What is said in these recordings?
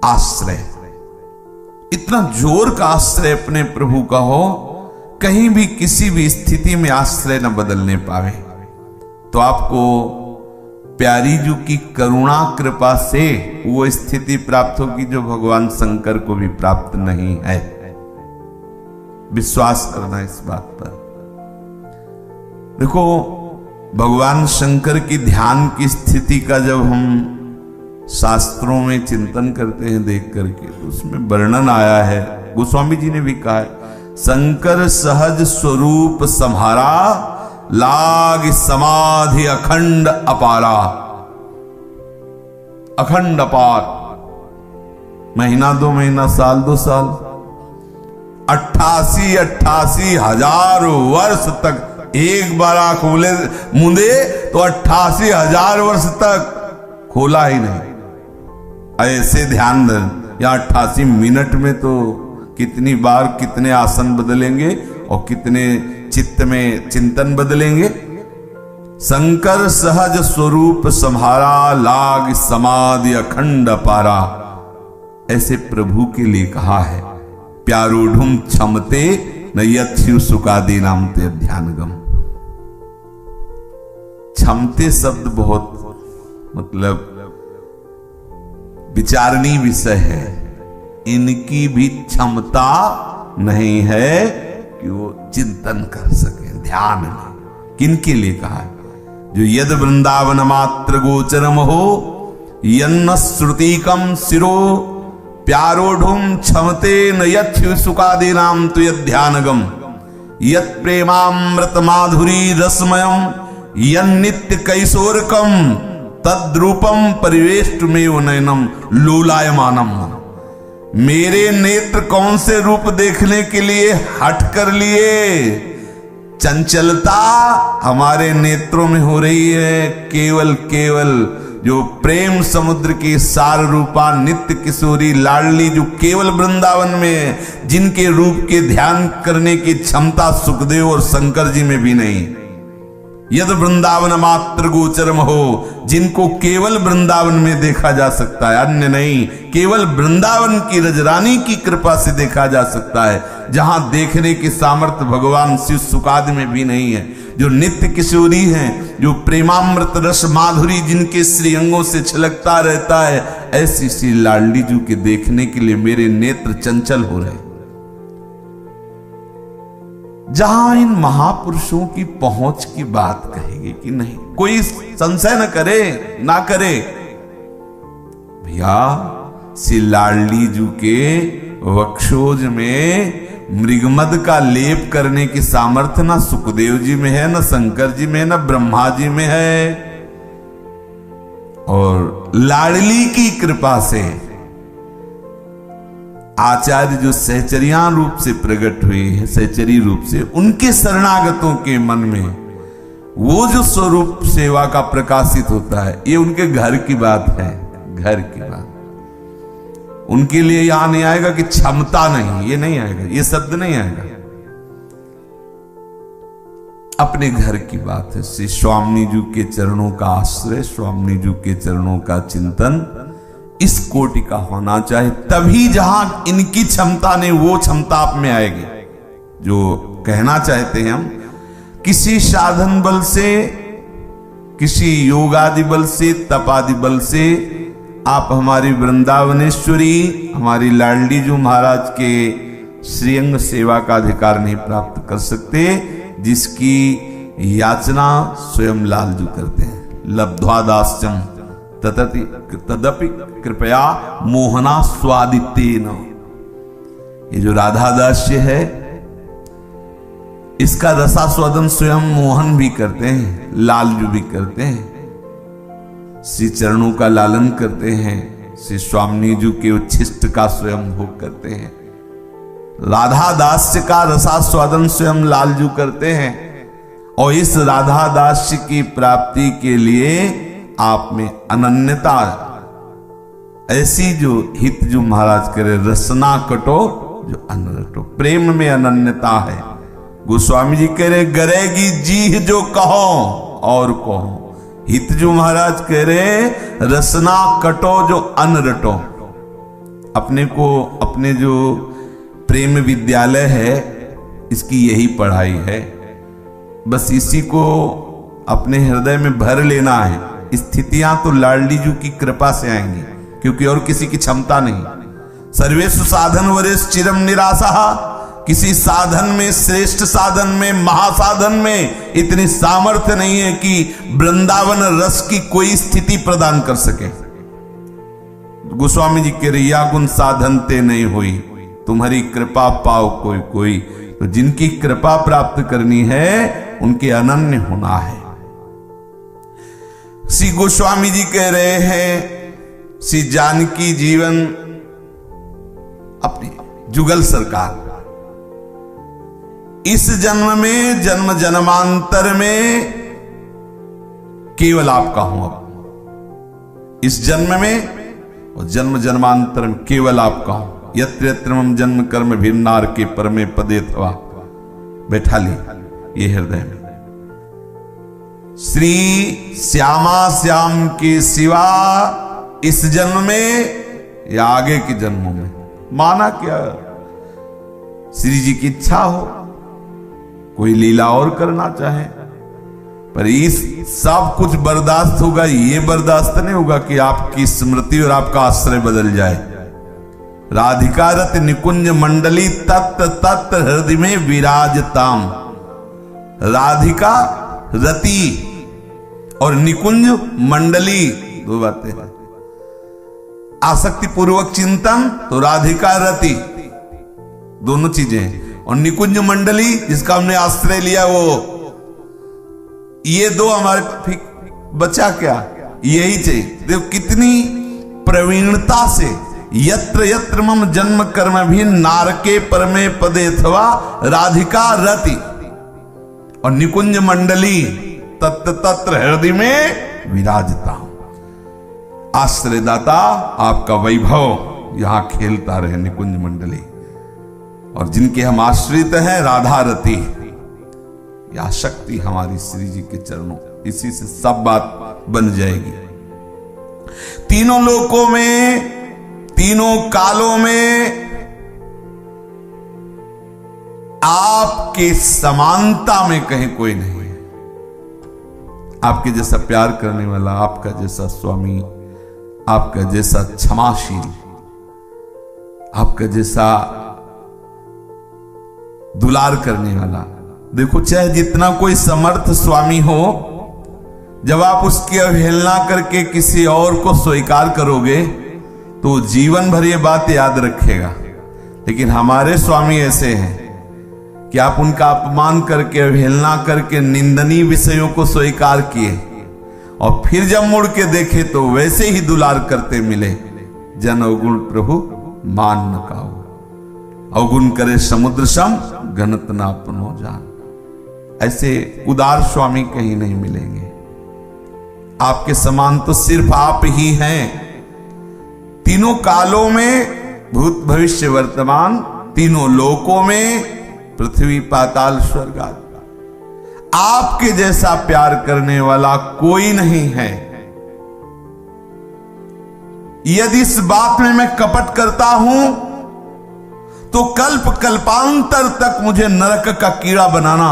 आश्रय, इतना जोर का आश्रय अपने प्रभु का हो, कहीं भी किसी भी स्थिति में आश्रय न बदलने पावे, तो आपको प्यारी जी की करुणा कृपा से वो स्थिति प्राप्त होगी जो भगवान शंकर को भी प्राप्त नहीं है। विश्वास करना इस बात पर। देखो, भगवान शंकर की ध्यान की स्थिति का जब हम शास्त्रों में चिंतन करते हैं देख करके, तो उसमें वर्णन आया है, गोस्वामी जी ने भी कहा है, शंकर सहज स्वरूप सम्हारा, लाग समाधि अखंड अपारा। अखंड अपार, महीना 2 महीना, साल 2 साल, 88 हजार वर्ष तक, एक बार आंख मूंदे तो 88 हजार वर्ष तक खोला ही नहीं। ऐसे ध्यान दें, या 88 मिनट में तो कितनी बार कितने आसन बदलेंगे और कितने चित्त में चिंतन बदलेंगे। शंकर सहज स्वरूप सम्हारा, लाग समाधि अखंड पारा, ऐसे प्रभु के लिए कहा है। प्यारोढ़ुम क्षमते न यथ्यु सुकादि नाम ते ध्यानगम। क्षमते शब्द बहुत मतलब विचारणीय विषय है। इनकी भी क्षमता नहीं है कि वो चिंतन कर सके ध्यान में। किनके लिए कहा है? जो यद वृंदावन मात्र गोचरम हो, यन्न श्रुतिकम शिरो, प्यारोढ़ुम क्षमते न यथ्यु सुकादि नाम तु यद ध्यानगम। यत प्रेमामृत माधुरी रसमयम, यन्नित्य कैशोरकम, तद्रूपम परिवेष्टमेव नयनम लोलायमानम। मेरे नेत्र कौन से रूप देखने के लिए हट कर लिए? चंचलता हमारे नेत्रों में हो रही है। केवल जो प्रेम समुद्र की सार रूपा नित्य किशोरी लाडली, जो केवल वृंदावन में, जिनके रूप के ध्यान करने की क्षमता सुखदेव और शंकर जी में भी नहीं। यद वृंदावन मात्र गोचरम हो, जिनको केवल वृंदावन में देखा जा सकता है, अन्य नहीं। केवल वृंदावन की रजरानी की कृपा से देखा जा सकता है, जहां देखने की सामर्थ्य भगवान शिव सुकादि में भी नहीं है। जो नित्य किशोरी हैं, जो प्रेमामृत रस माधुरी जिनके श्रीअंगों से छलकता रहता है, ऐसी श्री लाडली जी के देखने के लिए मेरे नेत्र चंचल हो रहे। जहां इन महापुरुषों की पहुंच की बात कहेगी कि नहीं, कोई संशय न करे, ना करे। भैया श्री लाडली जी के वक्षोज में मृगमद का लेप करने की सामर्थ्य ना सुखदेव जी में है, न शंकर जी में, न ब्रह्मा जी में है। और लाडली की कृपा से आचार्य जो सहचरिया रूप से प्रकट हुए हैं, सहचरी रूप से, उनके शरणागतों के मन में वो जो स्वरूप सेवा का प्रकाशित होता है, ये उनके घर की बात है। घर की बात उनके लिए यहां नहीं आएगा कि क्षमता नहीं, ये नहीं आएगा, ये शब्द नहीं आएगा। अपने घर की बात है। श्री स्वामी जी के चरणों का आश्रय, स्वामी जी के चरणों का चिंतन इस कोटि का होना चाहिए। तभी जहां इनकी क्षमता नहीं, वो क्षमता आप में आएगी। जो कहना चाहते हैं हम, किसी साधन बल से, किसी योगादि बल से, तपादि बल से आप हमारी वृंदावनेश्वरी, हमारी लाडली जी महाराज के श्रीअंग सेवा का अधिकार नहीं प्राप्त कर सकते, जिसकी याचना स्वयं लाल जी करते हैं। लब्ध्वा दास्यम तदपि कृपया मोहना स्वादितेन। ये जो राधा दास्य है, इसका रसास्वादन स्वयं मोहन भी करते हैं, लालजू भी करते हैं। श्री चरणों का लालन करते हैं, श्री स्वामी जी के उच्छिष्ट का स्वयं भोग करते हैं। राधा दास्य का रसास्वादन स्वयं लालजू करते हैं। और इस राधा दास्य की प्राप्ति के लिए आप में अनन्यता, ऐसी जो हित जो महाराज करे, रसना कटो जो अनरटो, प्रेम में अनन्यता है। गोस्वामी जी कह रहे, गरेगी जीह जो कहो और कहो। हित जो महाराज कह रहे, रसना कटो जो अनरटो। अपने को, अपने जो प्रेम विद्यालय है इसकी यही पढ़ाई है, बस इसी को अपने हृदय में भर लेना है। स्थितियां तो लाडलीजू की कृपा से आएंगी, क्योंकि और किसी की क्षमता नहीं। सर्वेषु साधन वरेश चिरम निराशा, किसी साधन में, श्रेष्ठ साधन में, महासाधन में इतनी सामर्थ्य नहीं है कि वृंदावन रस की कोई स्थिति प्रदान कर सके। गोस्वामी जी के रिया गुण साधन ते नहीं हुई, तुम्हारी कृपा पाओ कोई कोई। तो जिनकी कृपा प्राप्त करनी है उनके अनन्य होना है। श्री गोस्वामी जी कह रहे हैं, श्री जानकी जीवन अपनी जुगल सरकार, इस जन्म में, जन्म जन्मांतर में केवल आपका हूं। अब इस जन्म में और जन्म जन्मांतर में केवल आपका हूं। यत्र यत्र मम जन्म कर्म भिन्नार के परमे पदे थवा, बैठा ली ये हृदय में। श्री श्यामा श्याम के सिवा इस जन्म में या आगे के जन्मों में माना क्या, श्री जी की इच्छा हो, कोई लीला और करना चाहे, पर इस सब कुछ बर्दाश्त होगा, ये बर्दाश्त नहीं होगा कि आपकी स्मृति और आपका आश्रय बदल जाए। राधिका रत निकुंज मंडली तत्त तत्त हृदय में विराजताम। राधिका रति और निकुंज मंडली दो बातें हैं। आसक्ति पूर्वक चिंतन तो राधिका रति दोनों चीजें, और निकुंज मंडली जिसका हमने आश्रय लिया वो, ये दो हमारे ठीक बचा क्या, यही चाहिए। देखो कितनी प्रवीणता से, यत्र यत्र मम जन्म कर्म भी नारके परमे पदे अथवा राधिका रति और निकुंज मंडली तत्र तत्र हृदय में विराजता हूं। आश्रयदाता आपका वैभव यहां खेलता रहे निकुंज मंडली, और जिनके हम आश्रित हैं राधा रति, या शक्ति हमारी श्री जी के चरणों, इसी से सब बात बन जाएगी। तीनों लोकों में, तीनों कालों में आपके समानता में कहीं कोई नहीं है। आपके जैसा प्यार करने वाला, आपका जैसा स्वामी, आपका जैसा क्षमाशील, आपका जैसा दुलार करने वाला। देखो चाहे जितना कोई समर्थ स्वामी हो, जब आप उसकी अवहेलना करके किसी और को स्वीकार करोगे तो जीवन भर ये बात याद रखेगा। लेकिन हमारे स्वामी ऐसे हैं कि आप उनका अपमान करके, अवहेलना करके निंदनीय विषयों को स्वीकार किए, और फिर जब मुड़ के देखे तो वैसे ही दुलार करते मिले। जन अवगुण प्रभु मान न काऊ, अवगुण करे समुद्र सम घनत ना अपनो जान। ऐसे उदार स्वामी कहीं नहीं मिलेंगे। आपके समान तो सिर्फ आप ही हैं। तीनों कालों में, भूत भविष्य वर्तमान, तीनों लोकों में, पृथ्वी पाताल स्वर्ग आदि, आपके जैसा प्यार करने वाला कोई नहीं है। यदि इस बात में मैं कपट करता हूं तो कल्प कल्पांतर तक मुझे नरक का कीड़ा बनाना,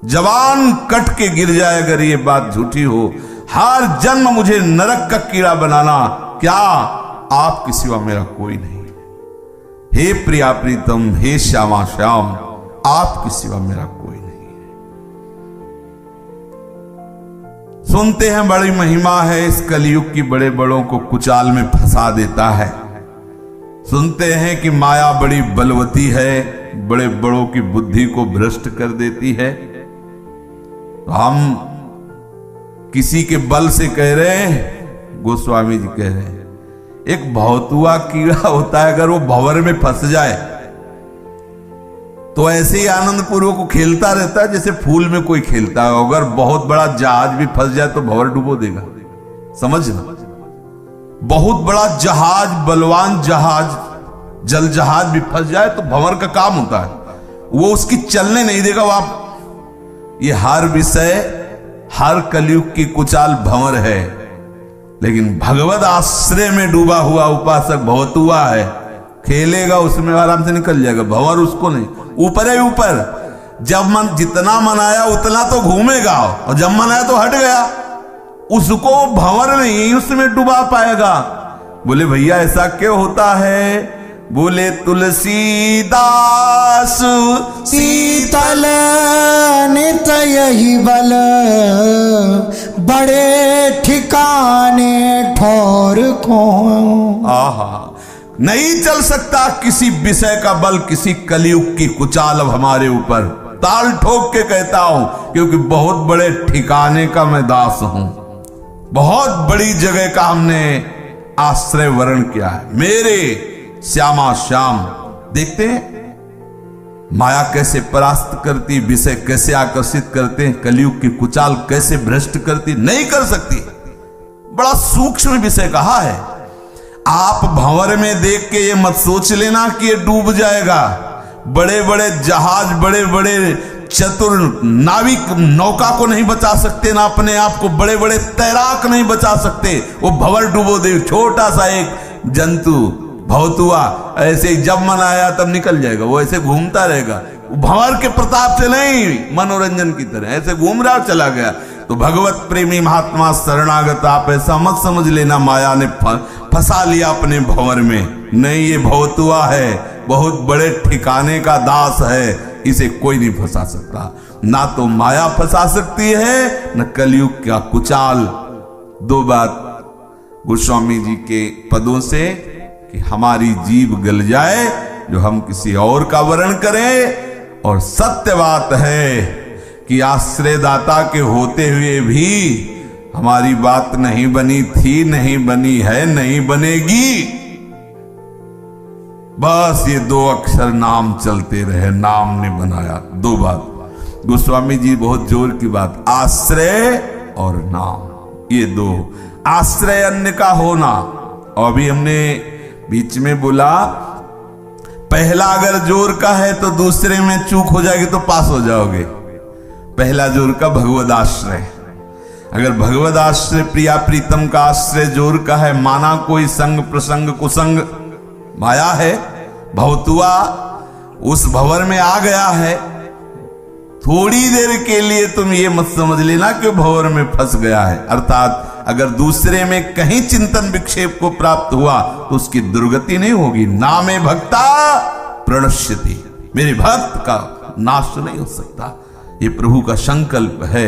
जवान कट के गिर जाए अगर ये बात झूठी हो। हर जन्म मुझे नरक का कीड़ा बनाना, क्या आपके सिवा मेरा कोई नहीं है। हे प्रिया प्रीतम, हे श्यामा श्याम, आपके सिवा मेरा कोई नहीं है। सुनते हैं बड़ी महिमा है इस कलयुग की, बड़े बड़ों को कुचाल में फंसा देता है। सुनते हैं कि माया बड़ी बलवती है, बड़े बड़ों की बुद्धि को भ्रष्ट कर देती है। तो हम किसी के बल से कह रहे हैं, गोस्वामी जी कह रहे हैं, एक भौतुआ कीड़ा होता है, अगर वो भंवर में फंस जाए तो ऐसे ही आनंद पूर्वक को खेलता रहता है जैसे फूल में कोई खेलता है। अगर बहुत बड़ा जहाज भी फंस जाए तो भंवर डुबो देगा, समझना। बहुत बड़ा जहाज, बलवान जहाज, जल जहाज भी फंस जाए तो भंवर का काम होता है, वो उसकी चलने नहीं देगा। ये हर विषय, हर कलयुग की कुचाल भंवर है। लेकिन भगवत आश्रय में डूबा हुआ उपासक भवतुआ है, खेलेगा उसमें आराम से निकल जाएगा, भंवर उसको नहीं, ऊपर है ऊपर। जब मन जितना मनाया उतना तो घूमेगा, और जब मनाया तो हट गया, उसको भंवर नहीं उसमें डुबा पाएगा। बोले भैया ऐसा क्यों होता है? बोले तुलसीदास शीतल नित यही बल, बड़े ठिकाने ठौर को। आहा, नहीं चल सकता किसी विषय का बल, किसी कलयुग की कुचाल अब हमारे ऊपर। ताल ठोक के कहता हूं, क्योंकि बहुत बड़े ठिकाने का मैं दास हूं, बहुत बड़ी जगह का हमने आश्रय वर्ण किया है। मेरे श्यामा श्याम देखते हैं माया कैसे परास्त करती, विषय कैसे आकर्षित करते हैं, कलयुग की कुचाल कैसे भ्रष्ट करती, नहीं कर सकती। बड़ा सूक्ष्म विषय कहा है। आप भंवर में देख के ये मत सोच लेना कि ये डूब जाएगा। बड़े बड़े जहाज, बड़े बड़े चतुर नाविक नौका को नहीं बचा सकते, ना अपने आप को बड़े बड़े तैराक नहीं बचा सकते। वो भंवर डूबो दे, छोटा सा एक जंतु भवतुआ ऐसे ही जब मन आया तब निकल जाएगा, वो ऐसे घूमता रहेगा। भंवर के प्रताप से नहीं, मनोरंजन की तरह ऐसे घूम रहा चला गया। तो भगवत प्रेमी महात्मा शरणागत आप ऐसा मत समझ लेना माया ने फंसा लिया अपने भंवर में। नहीं, ये भवतुआ है, बहुत बड़े ठिकाने का दास है, इसे कोई नहीं फंसा सकता। ना तो माया फंसा सकती है, न कलयुग का कुचाल। दो बात गोस्वामी जी के पदों से कि हमारी जीभ गल जाए जो हम किसी और का वर्ण करें। और सत्य बात है कि आश्रयदाता के होते हुए भी हमारी बात नहीं बनी थी, नहीं बनी है, नहीं बनेगी। बस ये दो अक्षर नाम चलते रहे, नाम ने बनाया। दो बात गोस्वामी जी बहुत जोर की बात, आश्रय और नाम, ये दो। आश्रय अन्य का होना, और अभी हमने बीच में बोला पहला अगर जोर का है तो दूसरे में चूक हो जाएगी तो पास हो जाओगे। पहला जोर का भगवद आश्रय, अगर भगवद आश्रय प्रिया प्रीतम का आश्रय जोर का है, माना कोई संग प्रसंग कुसंग माया है, भवतुआ उस भंवर में आ गया है, थोड़ी देर के लिए तुम ये मत समझ लेना कि भंवर में फंस गया है। अर्थात अगर दूसरे में कहीं चिंतन विक्षेप को प्राप्त हुआ तो उसकी दुर्गति नहीं होगी। नामे भक्ता प्रणश्यति, मेरे भक्त का नाश नहीं हो सकता। ये प्रभु का संकल्प है,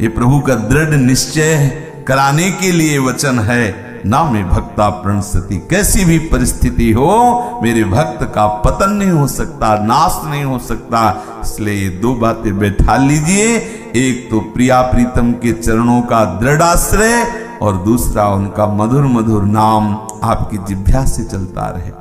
ये प्रभु का दृढ़ निश्चय कराने के लिए वचन है। नामे भक्ता प्रणश्यति, कैसी भी परिस्थिति हो मेरे भक्त का पतन नहीं हो सकता, नाश नहीं हो सकता। इसलिए ये दो बातें बैठा लीजिए, एक तो प्रिया प्रीतम के चरणों का दृढ़ आश्रय, और दूसरा उनका मधुर मधुर नाम आपकी जिह्वा से चलता रहे।